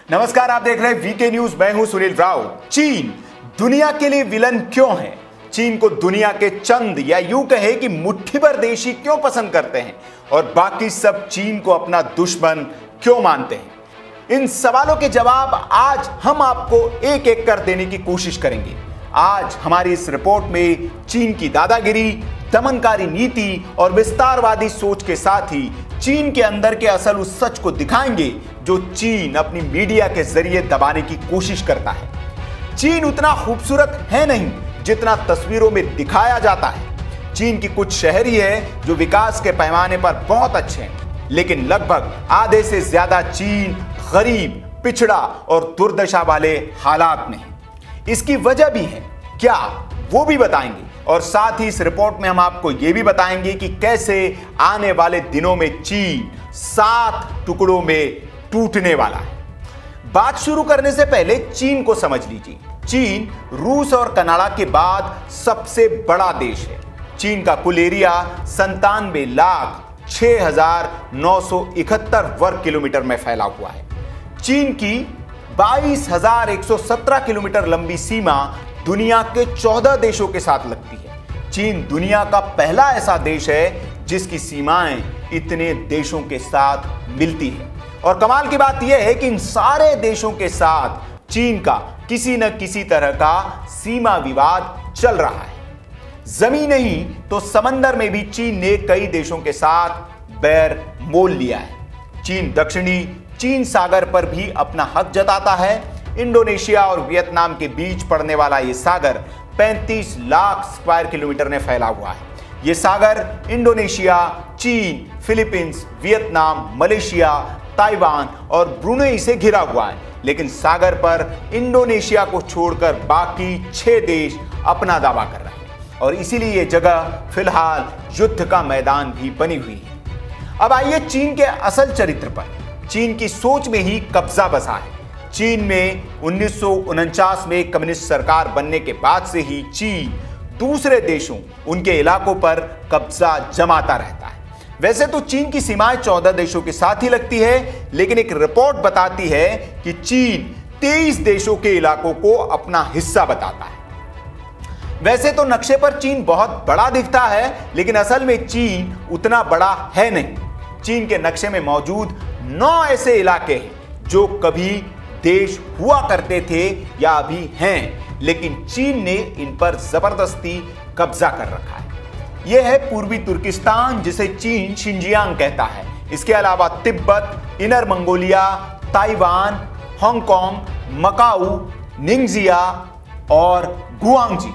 नमस्कार, आप देख रहे हैं वीके न्यूज। मैं हूं सुनील राव। चीन दुनिया के लिए विलन क्यों है? चीन को दुनिया के चंद या यूं कहे कि मुट्ठी भर देश ही क्यों पसंद करते हैं और बाकी सब चीन को अपना दुश्मन क्यों मानते हैं? इन सवालों के जवाब आज हम आपको एक एक कर देने की कोशिश करेंगे। आज हमारी इस रिपोर्ट में चीन की दादागिरी, दमनकारी नीति और विस्तारवादी सोच के साथ ही चीन के अंदर के असल उस सच को दिखाएंगे जो चीन अपनी मीडिया के जरिए दबाने की कोशिश करता है। चीन उतना खूबसूरत है नहीं जितना तस्वीरों में दिखाया जाता है। चीन की कुछ शहर ही है जो विकास के पैमाने पर बहुत अच्छे हैं, लेकिन लगभग आधे से ज्यादा चीन गरीब, पिछड़ा और दुर्दशा वाले हालात में है। इसकी वजह भी है क्या, वो भी बताएंगे। और साथ ही इस रिपोर्ट में हम आपको यह भी बताएंगे कि कैसे आने वाले दिनों में चीन 7 टुकड़ों में टूटने वाला है। बात शुरू करने से पहले चीन को समझ लीजिए। चीन रूस और कनाडा के बाद सबसे बड़ा देश है। चीन का कुल एरिया 97,06,971 वर्ग किलोमीटर में फैला हुआ है। चीन की 22,117 किलोमीटर लंबी सीमा दुनिया के 14 देशों के साथ लगती है। चीन दुनिया का पहला ऐसा देश है जिसकी सीमाएं इतने देशों के साथ मिलती है। और कमाल की बात यह है कि इन सारे देशों के साथ चीन का किसी न किसी तरह का सीमा विवाद चल रहा है। जमीन नहीं तो समंदर में भी चीन ने कई देशों के साथ बैर मोल लिया है। चीन दक्षिणी चीन सागर पर भी अपना हक जताता है। इंडोनेशिया और वियतनाम के बीच पड़ने वाला यह सागर 35 लाख स्क्वायर किलोमीटर में फैला हुआ है। यह सागर इंडोनेशिया, चीन, फिलीपींस, वियतनाम, मलेशिया, ताइवान और ब्रुनेई से घिरा हुआ है। लेकिन सागर पर इंडोनेशिया को छोड़कर बाकी 6 देश अपना दावा कर रहे हैं और इसीलिए यह जगह फिलहाल युद्ध का मैदान भी बनी हुई है। अब आइए चीन के असल चरित्र पर। चीन की सोच में ही कब्जा बसा है। चीन में 1949 में कम्युनिस्ट सरकार बनने के बाद से ही चीन दूसरे देशों, उनके इलाकों पर कब्जा जमाता रहता है। वैसे तो चीन की सीमाएं 14 देशों के साथ ही लगती है, लेकिन एक रिपोर्ट बताती है कि चीन 23 देशों के इलाकों को अपना हिस्सा बताता है। वैसे तो नक्शे पर चीन बहुत बड़ा दिखता है, लेकिन असल में चीन उतना बड़ा है नहीं। चीन के नक्शे में मौजूद 9 ऐसे इलाके हैं जो कभी देश हुआ करते थे या अभी हैं, लेकिन चीन ने इन पर जबरदस्ती कब्जा कर रखा है। यह है पूर्वी तुर्किस्तान, जिसे चीन शिनजियांग कहता है। इसके अलावा तिब्बत, Inner Mongolia, Taiwan, Hong Kong, Macau, Ningxia और गुआंगजी।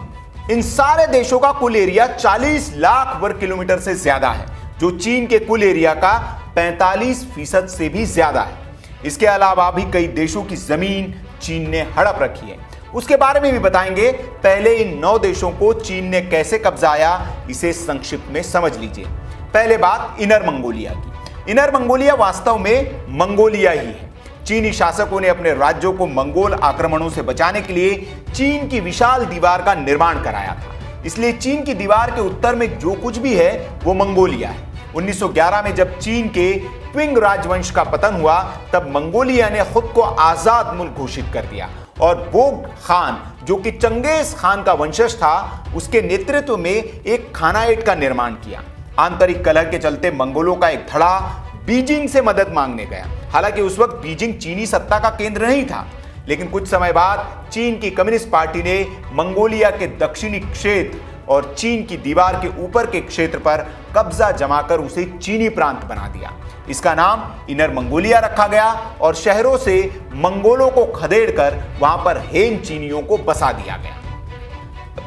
इन सारे देशों का कुल एरिया 40 लाख वर्ग किलोमीटर से ज्यादा है, जो चीन के कुल एरिया का 45% से भी ज्यादा है। इसके अलावा भी कई देशों की जमीन चीन ने हड़प रखी है, उसके बारे में भी बताएंगे। पहले इन 9 देशों को चीन ने कैसे कब्जाया, इसे संक्षिप्त में समझ लीजिए। पहले बात इनर मंगोलिया की। इनर मंगोलिया वास्तव में मंगोलिया ही है। चीनी शासकों ने अपने राज्यों को मंगोल आक्रमणों से बचाने के लिए चीन की विशाल दीवार का निर्माण कराया था। इसलिए चीन की दीवार के उत्तर में जो कुछ भी है वो मंगोलिया है। 1911 में जब चीन के क्विंग राजवंश का पतन हुआ, तब मंगोलिया ने खुद को आजाद मुल्क घोषित कर दिया और बोग खान, जो कि चंगेज खान का वंशज था, उसके नेतृत्व में एक खानाइट का निर्माण किया। आंतरिक कलह के चलते मंगोलों का एक धड़ा बीजिंग से मदद मांगने गया। हालांकि उस वक्त बीजिंग चीनी सत्ता का केंद्र नहीं था, लेकिन कुछ समय बाद चीन की कम्युनिस्ट पार्टी ने मंगोलिया के दक्षिणी क्षेत्र और चीन की दीवार के ऊपर के क्षेत्र पर कब्जा जमाकर उसे चीनी प्रांत बना दिया। इसका नाम इनर मंगोलिया रखा गया और शहरों से मंगोलों को खदेड़कर वहां पर हेन चीनियों को बसा दिया गया।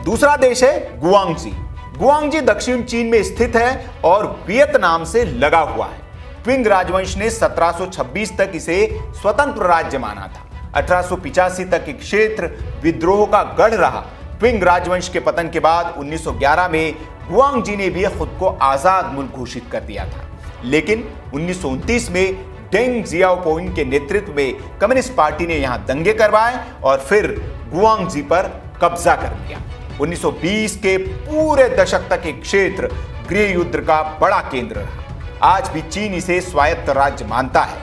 दूसरा देश है गुआंगजी। गुआंगजी दक्षिण चीन में स्थित है और वियतनाम से लगा हुआ है। क्विंग राजवंश ने 1726 तक इसे स्वतंत्र राज्य माना था। 1885 तक ये क्षेत्र विद्रोह का गढ़ रहा। क्विंग राजवंश के पतन के बाद 1911 में गुआंगजी ने भी खुद को आजाद मुल्क घोषित कर दिया था, लेकिन 1929 में डेंग जियाओपोइंग के नेतृत्व में कम्युनिस्ट पार्टी ने यहां दंगे करवाए और फिर गुआंगजी पर कब्जा कर लिया। 1920 के पूरे दशक तक एक क्षेत्र गृह युद्ध का बड़ा केंद्र रहा। आज भी चीन इसे स्वायत्त राज्य मानता है।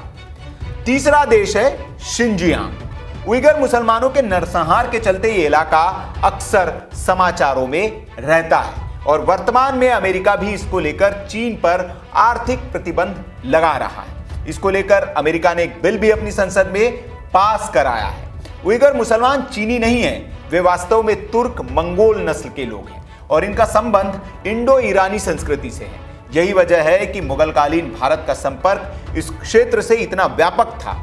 तीसरा देश है शिनजियांग। उइगर मुसलमानों के नरसंहार के चलते ये इलाका अक्सर समाचारों में रहता है और वर्तमान में अमेरिका भी इसको लेकर चीन पर आर्थिक प्रतिबंध लगा रहा है। इसको लेकर अमेरिका ने एक बिल भी अपनी संसद में पास कराया है। उइगर मुसलमान चीनी नहीं है, वे वास्तव में तुर्क मंगोल नस्ल के लोग हैं और इनका संबंध इंडो ईरानी संस्कृति से है। यही वजह है कि मुगलकालीन भारत का संपर्क इस क्षेत्र से इतना व्यापक था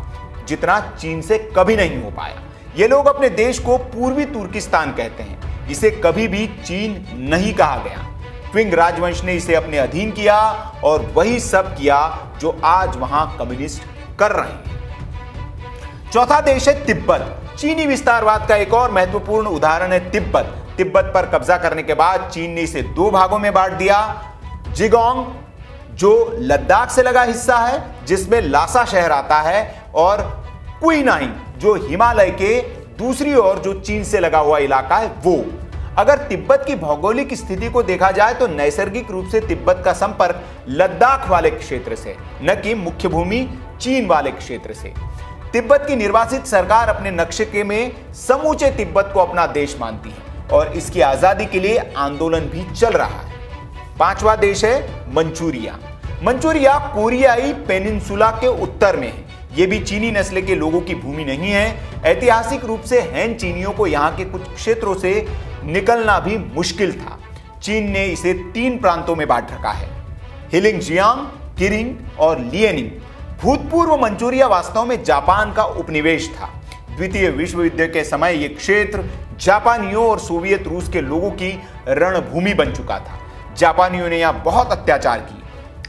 जितना चीन से कभी नहीं हो पाया। ये लोग अपने देश को पूर्वी तुर्किस्तान कहते हैं, इसे कभी भी चीन नहीं कहा गया। क्विंग राजवंश ने इसे अपने अधीन किया और वही सब किया जो आज वहां कम्युनिस्ट कर रहे हैं। चौथा देश है तिब्बत। चीनी विस्तारवाद का एक और महत्वपूर्ण उदाहरण है तिब्बत। तिब्बत पर कब्जा करने के बाद चीन ने इसे दो भागों में बांट दिया। जिगोंग जो लद्दाख से लगा हिस्सा है जिसमें लासा शहर आता है, और कुइनाइन जो हिमालय के दूसरी ओर जो चीन से लगा हुआ इलाका है वो। अगर तिब्बत की भौगोलिक स्थिति को देखा जाए तो नैसर्गिक रूप से तिब्बत का संपर्क लद्दाख वाले क्षेत्र से, न कि मुख्य भूमि चीन वाले क्षेत्र से। तिब्बत की निर्वासित सरकार अपने नक्शे में समूचे तिब्बत को अपना देश मानती है और इसकी आजादी के लिए आंदोलन भी चल रहा है। पांचवा देश है मंचूरिया। मंचूरिया कोरियाई पेनिनसुला के उत्तर में है। यह भी चीनी नस्ल के लोगों की भूमि नहीं है। ऐतिहासिक रूप से हैन चीनियों को यहां के कुछ क्षेत्रों से निकलना भी मुश्किल था। चीन ने इसे 3 प्रांतों में बांट रखा है, हिलिंगजियांग, किरिंग और लिएनिंग। भूतपूर्व मंचूरिया वास्तव में जापान का उपनिवेश था। द्वितीय विश्व युद्ध के समय यह क्षेत्र जापानियों और सोवियत रूस के लोगों की रणभूमि बन चुका था। जापानियों ने यहां बहुत अत्याचार किए।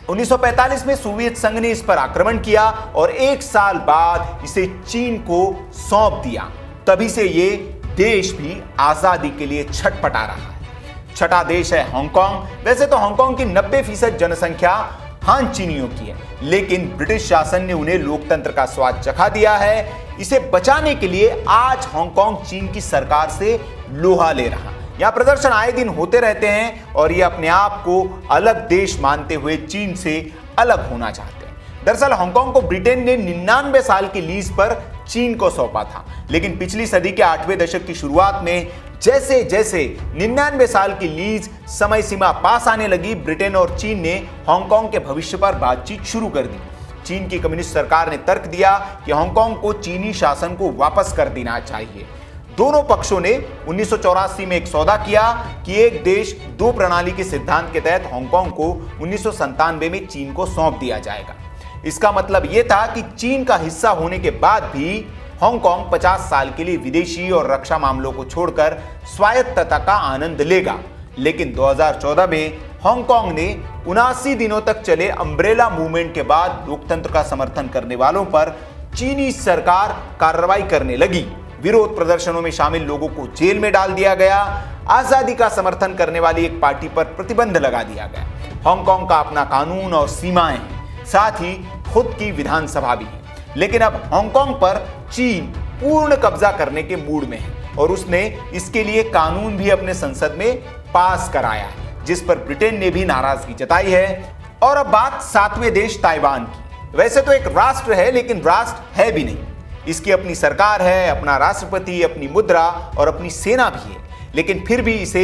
1945 में सोवियत संघ ने इस पर आक्रमण किया और 1 साल बाद इसे चीन को सौंप दिया। तभी से ये देश भी आजादी के लिए छटपटा रहा है। छठा देश है हांगकांग। वैसे तो हांगकांग की 90% जनसंख्या हान चीनियों की है, लेकिन ब्रिटिश शासन ने उन्हें लोकतंत्र का स्वाद चखा दिया है। इसे बचाने के लिए आज हांगकांग चीन की सरकार से लोहा ले रहा है। यहां प्रदर्शन आए दिन होते रहते हैं और ये अपने आप को अलग देश मानते हुए चीन से अलग होना चाहते हैं। दरअसल हांगकांग को ब्रिटेन ने 99 साल की लीज पर चीन को सौंपा था, लेकिन पिछली सदी के 8वें दशक की शुरुआत में जैसे जैसे 99 साल की लीज समय सीमा पास आने लगी, ब्रिटेन और चीन ने हांगकांग के भविष्य पर बातचीत शुरू कर दी। चीन की कम्युनिस्ट सरकार ने तर्क दिया कि हांगकांग को चीनी शासन को वापस कर देना चाहिए। दोनों पक्षों ने 1984 में एक सौदा किया कि एक देश दो प्रणाली के सिद्धांत के तहत हांगकांग को 1997 में चीन को सौंप दिया जाएगा। इसका मतलब यह था कि चीन का हिस्सा होने के बाद भी हांगकांग 50 साल के लिए विदेशी और रक्षा मामलों को छोड़कर स्वायत्तता का आनंद लेगा। लेकिन 2014 में हांगकांग ने 79 दिनों तक चले अम्ब्रेला मूवमेंट के बाद लोकतंत्र का समर्थन करने वालों पर चीनी सरकार कार्रवाई करने लगी। विरोध प्रदर्शनों में शामिल लोगों को जेल में डाल दिया गया। आजादी का समर्थन करने वाली एक पार्टी पर प्रतिबंध लगा दिया गया। हांगकांग का अपना कानून और सीमाएं हैं, साथ ही खुद की विधानसभा भी है। लेकिन अब हांगकांग पर चीन पूर्ण कब्जा करने के मूड में है और उसने इसके लिए कानून भी अपने संसद में पास कराया है, जिस पर ब्रिटेन ने भी नाराजगी जताई है। और अब बात 7वें देश ताइवान की। वैसे तो एक राष्ट्र है, लेकिन राष्ट्र है भी नहीं। इसकी अपनी सरकार है, अपना राष्ट्रपति, अपनी मुद्रा और अपनी सेना भी है, लेकिन फिर भी इसे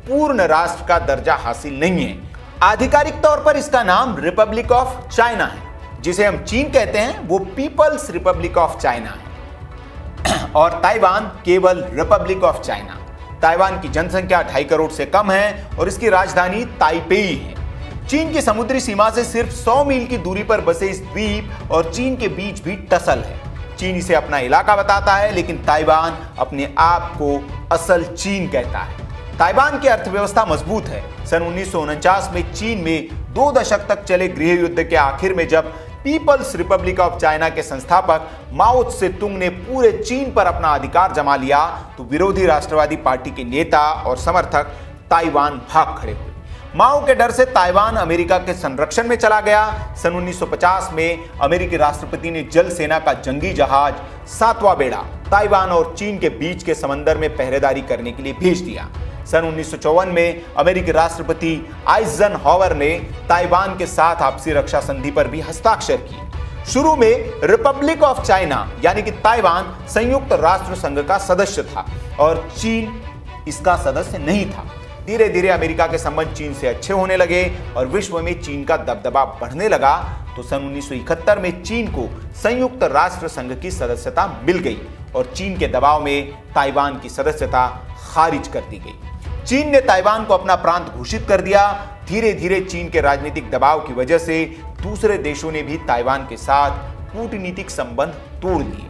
पूर्ण राष्ट्र का दर्जा हासिल नहीं है। आधिकारिक तौर पर इसका नाम रिपब्लिक ऑफ चाइना है। जिसे हम चीन कहते हैं वो पीपल्स रिपब्लिक ऑफ चाइना है और ताइवान केवल रिपब्लिक ऑफ चाइना। ताइवान की जनसंख्या 2.5 करोड़ से कम है और इसकी राजधानी ताइपेई है। चीन की समुद्री सीमा से सिर्फ 100 मील की दूरी पर बसे इस द्वीप और चीन के बीच भी टसल है। चीन इसे अपना इलाका बताता है, लेकिन ताइवान अपने आप को असल चीन कहता है। ताइवान की अर्थव्यवस्था मजबूत है। सन 1949 में चीन में 2 दशक तक चले गृह युद्ध के आखिर में जब पीपल्स रिपब्लिक ऑफ चाइना के संस्थापक माओ त्से-तुंग ने पूरे चीन पर अपना अधिकार जमा लिया, तो विरोधी राष्ट्रवादी पार्टी के नेता और समर्थक ताइवान भाग खड़े हुए। माओ के डर से ताइवान अमेरिका के संरक्षण में चला गया। सन 1950 में अमेरिकी राष्ट्रपति ने जल सेना का जंगी जहाज 7वां बेड़ा ताइवान और चीन के बीच के समंदर में पहरेदारी करने के लिए भेज दिया। सन 1954 में अमेरिकी राष्ट्रपति आइजनहावर ने ताइवान के साथ आपसी रक्षा संधि पर भी हस्ताक्षर किए। शुरू में रिपब्लिक ऑफ चाइना यानी कि ताइवान संयुक्त राष्ट्र संघ का सदस्य था और चीन इसका सदस्य नहीं था। धीरे धीरे अमेरिका के संबंध चीन से अच्छे होने लगे और विश्व में चीन का दबदबा बढ़ने लगा तो सन 1971 में चीन को संयुक्त राष्ट्र संघ की सदस्यता मिल गई और चीन के दबाव में ताइवान की सदस्यता खारिज कर दी गई। चीन ने ताइवान को अपना प्रांत घोषित कर दिया। धीरे धीरे चीन के राजनीतिक दबाव की वजह से दूसरे देशों ने भी ताइवान के साथ कूटनीतिक संबंध तोड़ लिए।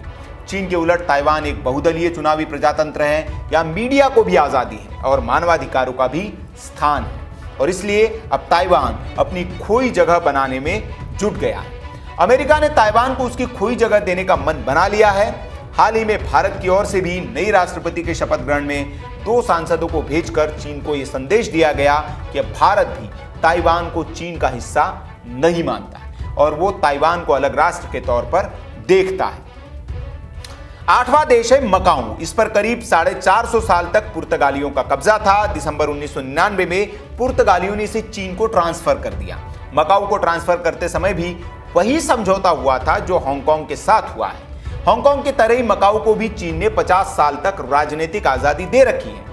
चीन के उलट ताइवान एक बहुदलीय चुनावी प्रजातंत्र है, यहाँ मीडिया को भी आजादी है और मानवाधिकारों का भी स्थान है और इसलिए अब ताइवान अपनी खोई जगह बनाने में जुट गया है। अमेरिका ने ताइवान को उसकी खोई जगह देने का मन बना लिया है। हाल ही में भारत की ओर से भी नई राष्ट्रपति के शपथ ग्रहण में 2 सांसदों को भेजकर चीन को यह संदेश दिया गया कि भारत भी ताइवान को चीन का हिस्सा नहीं मानता है और वो ताइवान को अलग राष्ट्र के तौर पर देखता है। 8वां देश है मकाऊ। इस पर करीब 450 साल तक पुर्तगालियों का कब्जा था। दिसंबर 1999 में पुर्तगालियों ने इसे चीन को ट्रांसफर कर दिया। मकाऊ को ट्रांसफर करते समय भी वही समझौता हुआ था जो हांगकांग के साथ हुआ है। हांगकांग की तरह ही मकाऊ को भी चीन ने 50 साल तक राजनीतिक आजादी दे रखी है।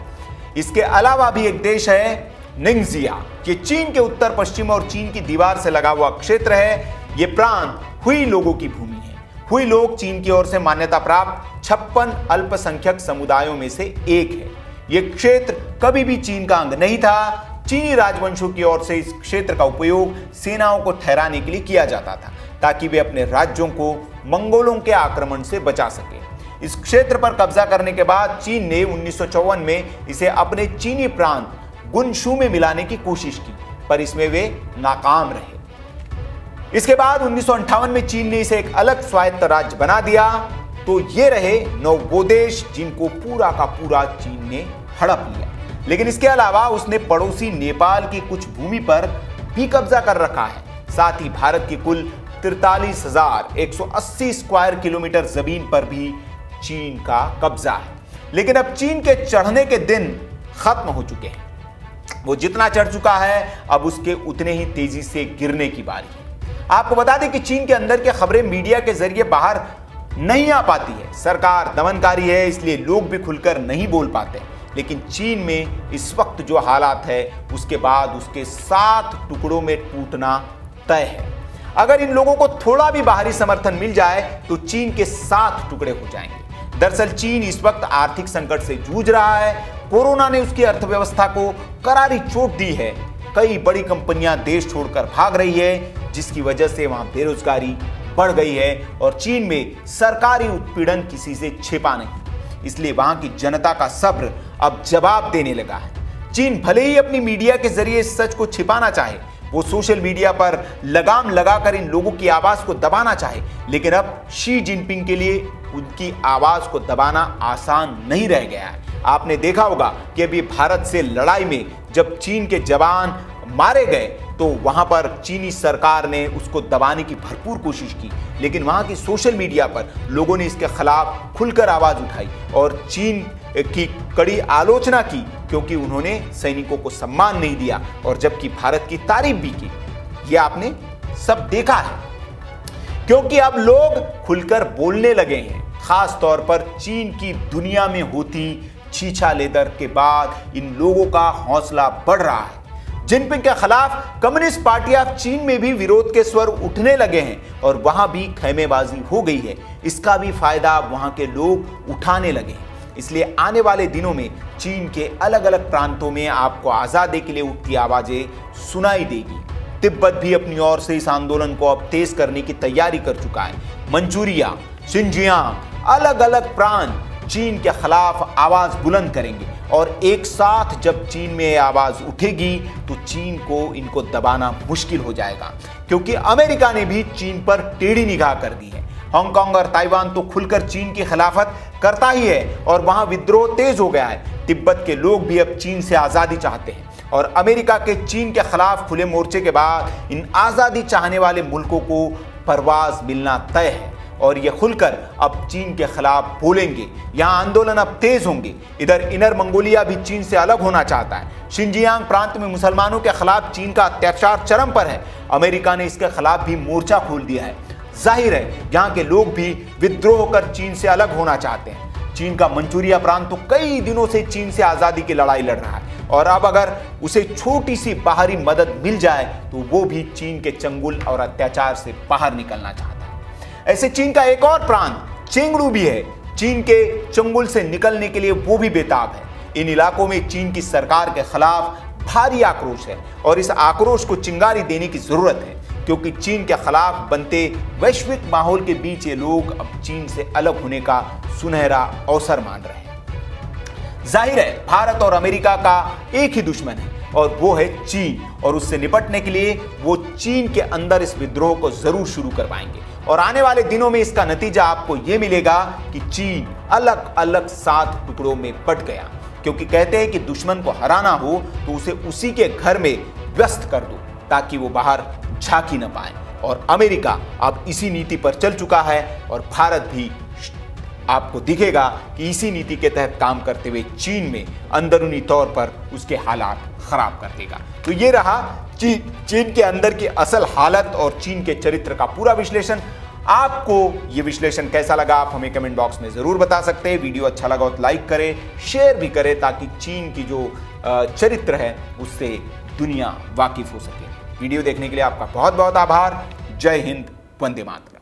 इसके अलावा भी एक देश है निंगजिया, ये चीन के उत्तर पश्चिम और चीन की दीवार से लगा हुआ क्षेत्र है। ये प्रांत हुई लोगों की भूमि है। हुई लोग चीन की ओर से मान्यता प्राप्त 56 अल्पसंख्यक समुदायों में से एक है। यह क्षेत्र कभी भी चीन का अंग नहीं था। चीनी राजवंशों की ओर से इस क्षेत्र का उपयोग सेनाओं को ठहराने के लिए किया जाता था ताकि वे अपने राज्यों को मंगोलों के आक्रमण से बचा सके। इस क्षेत्र पर कब्जा करने के बाद चीन ने 1954 में इसे अपने चीनी प्रांत गुनशू में मिलाने की कोशिश की, पर इसमें वे नाकाम रहे। इसके बाद 1958 में चीन ने इसे एक अलग स्वायत्त राज्य बना दिया। तो ये रहे 9 वो देश जिनको पूरा का पूरा चीन ने हड़प लिया। लेकिन इसके अलावा उसने पड़ोसी नेपाल की कुछ भूमि पर भी कब्जा कर रखा है। साथ ही भारत की कुल 43,180 स्क्वायर किलोमीटर जमीन पर भी चीन का कब्जा है। लेकिन अब चीन के चढ़ने के दिन खत्म हो चुके हैं। वो जितना चढ़ चुका है अब उसके उतने ही तेजी से गिरने की बारी है। आपको बता दें कि चीन के अंदर की खबरें मीडिया के जरिए बाहर नहीं आ पाती है। सरकार दमनकारी है, इसलिए लोग भी खुलकर नहीं बोल पाते। लेकिन चीन में इस वक्त जो हालात है उसके बाद उसके 7 टुकड़ों में टूटना तय है। अगर इन लोगों को थोड़ा भी बाहरी समर्थन मिल जाए तो चीन के 7 टुकड़े हो जाएंगे। दरअसल चीन इस वक्त आर्थिक संकट से जूझ रहा है। कोरोना ने उसकी अर्थव्यवस्था को करारी चोट दी है। कई बड़ी कंपनियां देश छोड़कर भाग रही है, जिसकी वजह से वहां बेरोजगारी बढ़ गई है और चीन में सरकारी उत्पीड़न किसी से छिपा नहीं। इसलिए वहां की जनता का सब्र अब जवाब देने लगा है। चीन भले ही अपनी मीडिया के जरिए इस सच को छिपाना चाहे, वो सोशल मीडिया पर लगाम लगाकर इन लोगों की आवाज को दबाना चाहे, लेकिन अब शी जिनपिंग के लिए उनकी आवाज को दबाना आसान नहीं रह गया है। आपने देखा होगा कि अभी भारत से लड़ाई में जब चीन के जवान मारे गए तो वहां पर चीनी सरकार ने उसको दबाने की भरपूर कोशिश की, लेकिन वहां की सोशल मीडिया पर लोगों ने इसके खिलाफ खुलकर आवाज उठाई और चीन की कड़ी आलोचना की क्योंकि उन्होंने सैनिकों को सम्मान नहीं दिया और जबकि भारत की तारीफ भी की। ये आपने सब देखा है, क्योंकि अब लोग खुलकर बोलने लगे हैं। खास तौर पर चीन की दुनिया में होती छीछा-लेदर के बाद इन लोगों का हौसला बढ़ रहा है। जिनपिंग के खिलाफ कम्युनिस्ट पार्टियां चीन में भी विरोध के स्वर उठने लगे हैं और वहां भी खैमेबाजी हो गई है। इसका भी फायदा वहां के लोग उठाने लगे हैं। इसलिए आने वाले दिनों में चीन के अलग अलग प्रांतों में आपको आजादी के लिए उठती आवाजें सुनाई देगी। तिब्बत भी अपनी ओर से इस आंदोलन को अब तेज करने की तैयारी कर चुका है। मंचूरिया, शिनजियांग, अलग अलग प्रांत चीन के खिलाफ आवाज बुलंद करेंगे और एक साथ जब चीन में आवाज उठेगी तो चीन को इनको दबाना मुश्किल हो जाएगा, क्योंकि अमेरिका ने भी चीन पर टेढ़ी निगाह कर दी है। हांगकांग और ताइवान तो खुलकर चीन की खिलाफत करता ही है और वहां विद्रोह तेज हो गया है। तिब्बत के लोग भी अब चीन से आजादी चाहते हैं और अमेरिका के चीन के खिलाफ खुले मोर्चे के बाद इन आजादी चाहने वाले मुल्कों को परवाज मिलना तय है और ये खुलकर अब चीन के खिलाफ बोलेंगे। यहाँ आंदोलन अब तेज होंगे। इधर इनर मंगोलिया भी चीन से अलग होना चाहता है। शिनजियांग प्रांत में मुसलमानों के खिलाफ चीन का अत्याचार चरम पर है। अमेरिका ने इसके खिलाफ भी मोर्चा खोल दिया है। जाहिर है यहाँ के लोग भी विद्रोह कर चीन से अलग होना चाहते हैं। चीन का मंचूरिया प्रांत तो कई दिनों से चीन से आजादी की लड़ाई लड़ रहा है और अब अगर उसे छोटी सी बाहरी मदद मिल जाए तो वो भी चीन के चंगुल और अत्याचार से बाहर निकलना चाहता है। ऐसे चीन का एक और प्रांत चेंगडू भी है, चीन के चंगुल से निकलने के लिए वो भी बेताब है। इन इलाकों में चीन की सरकार के खिलाफ भारी आक्रोश है और इस आक्रोश को चिंगारी देने की जरूरत है, क्योंकि चीन के खिलाफ बनते वैश्विक माहौल के बीच ये लोग अब चीन से अलग होने का सुनहरा अवसर मान रहे हैं। जाहिर है भारत और अमेरिका का एक ही दुश्मन है और वो है चीन, और उससे निपटने के लिए वो चीन के अंदर इस विद्रोह को जरूर शुरू करवाएंगे और आने वाले दिनों में इसका नतीजा आपको ये मिलेगा कि चीन अलग अलग 7 टुकड़ों में बट गया, क्योंकि कहते हैं कि दुश्मन को हराना हो तो उसे उसी के घर में व्यस्त कर दो ताकि वो बाहर झांकी न पाए। और अमेरिका अब इसी नीति पर चल चुका है और भारत भी आपको दिखेगा कि इसी नीति के तहत काम करते हुए चीन में अंदरूनी तौर पर उसके हालात खराब कर देगा। तो ये रहा चीन के अंदर की असल हालत और चीन के चरित्र का पूरा विश्लेषण। आपको ये विश्लेषण कैसा लगा आप हमें कमेंट बॉक्स में जरूर बता सकते हैं। वीडियो अच्छा लगा तो लाइक करें, शेयर भी करें, ताकि चीन की जो चरित्र है उससे दुनिया वाकिफ हो सके। वीडियो देखने के लिए आपका बहुत बहुत आभार। जय हिंद, वंदे मातरम।